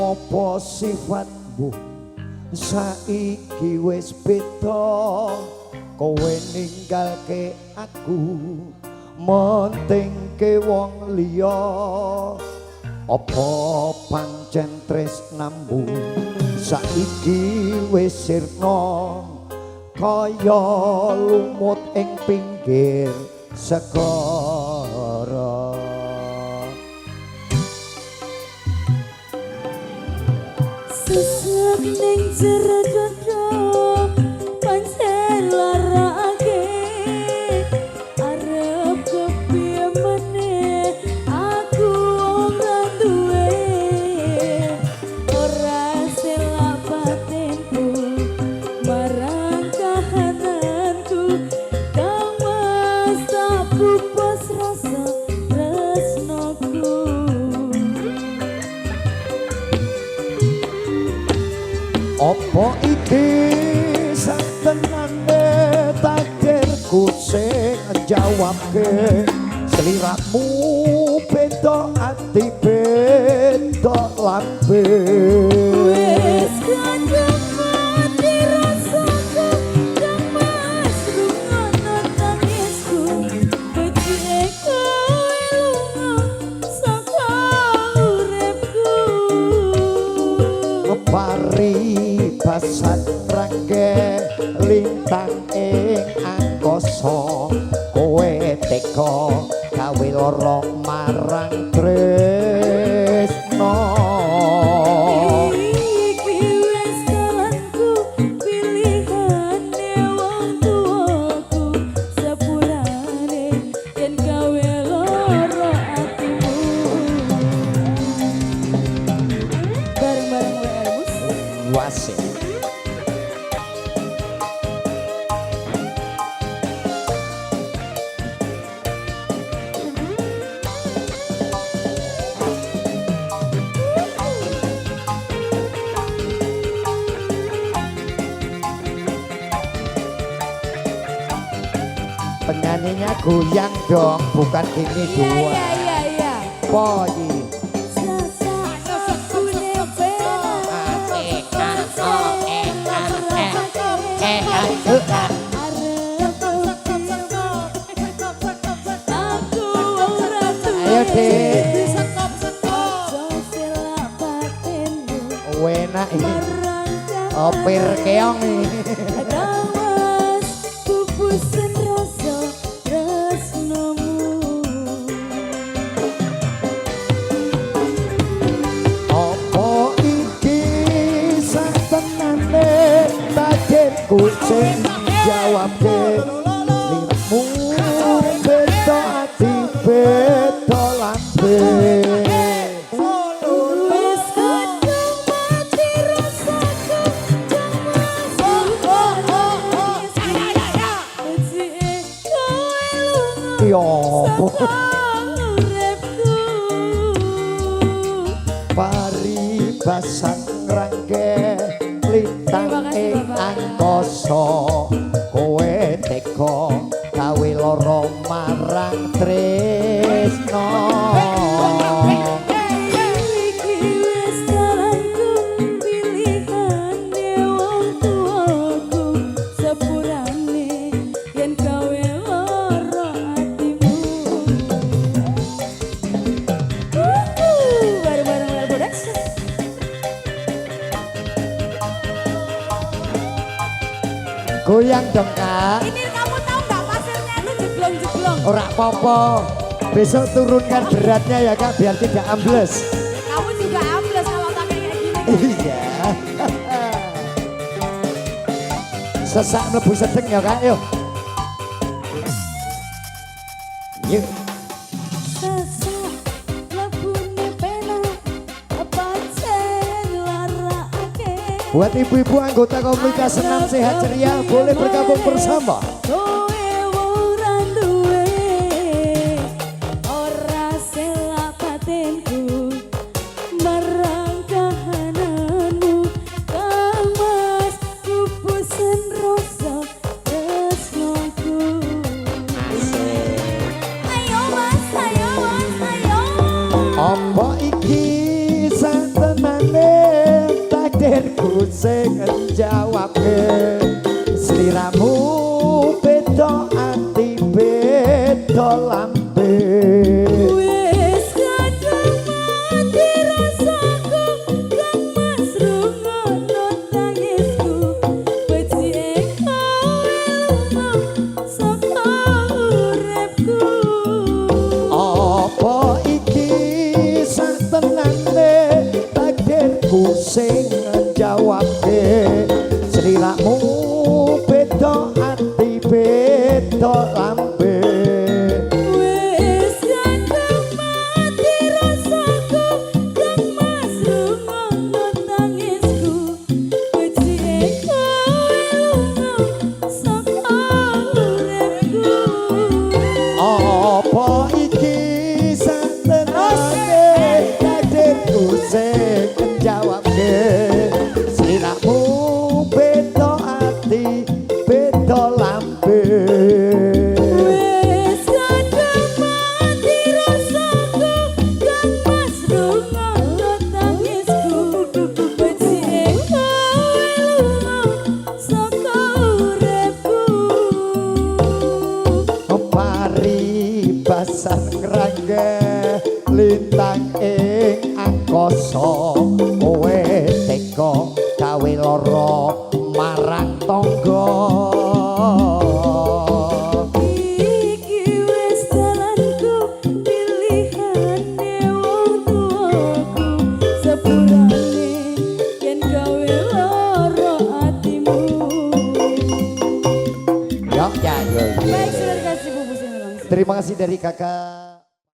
Apa sifatmu saiki wis beda, kowe ninggalke aku mentingke wong liya. Apa pancen tresnamu saiki wis sirna, kaya lumut ing pinggir segara. Sesek ning jero dodo pancen larake, arep kepiye meneh aku ora duwe, ora selak batinku marang kahananku, kang mas tak pupus rasa tresnoku. Apa iki satenane takdirku sing jawabke, sliramu beda ati beda lambe. Wis kandhang mati rasaku, kang mas rungono tangisku, becike kowe lunga saka uripku. Paribasan rangge lintang ing angkasa, kowe teka gawe lara marang tresno. Iki wis dalanku, pilihane wong tuaku, sepurane yen gawe lara atimu. Bareng-bareng WR-mus. Wasik. Penyanyinya goyang dong, bukan ini dua. Iya. Poyi. Ayo dek. Enak ini. Opir keong ini. Apa iki satenane takdirku sing jawabke, lirmu beda ati beda lambe. Paribasan rangge lintang ing angkasa, kowe teka gawe lara marang tresno. Goyang dong kak. Ini kamu tahu nggak pasirnya itu jeblong-jeblong. Ora apa-apa. Besok turunkan beratnya ya kak biar tidak ambles. Kamu juga ambles kalau pakai kayak gini. Iya. Sesak mlebu sedeng ya kak yuk. Yuk. Buat ibu-ibu anggota komunitas senam sehat ceria boleh bergabung bersama. Apa iki satenane sing njawabke sliramu beda ati beda lambe Wis kadung mati rasaku kang mas rungono tangisku becike kowe lunga saka uripku apa iki satenane takdirku sing njawabke sliramu beda ati beda lambe Wis kadung mati rasaku kang mas rungono tangisku becike kowe lunga saka uripku apa iki satenane takdirku sing njawabke sliramu beda ati beda lambe Wis kadung mati rasaku kang mas rungono tangisku becike kowe lunga saka uripku paribasan ngrangge lintang ing angkasa kowe teka gawe lara marang tangga Iki wis dalanku pilihane wong tuaku sepurane yen gawe lara atimu ya ya ya Baik, sudah dikasih bungkusnya langsung. terima kasih dari kakak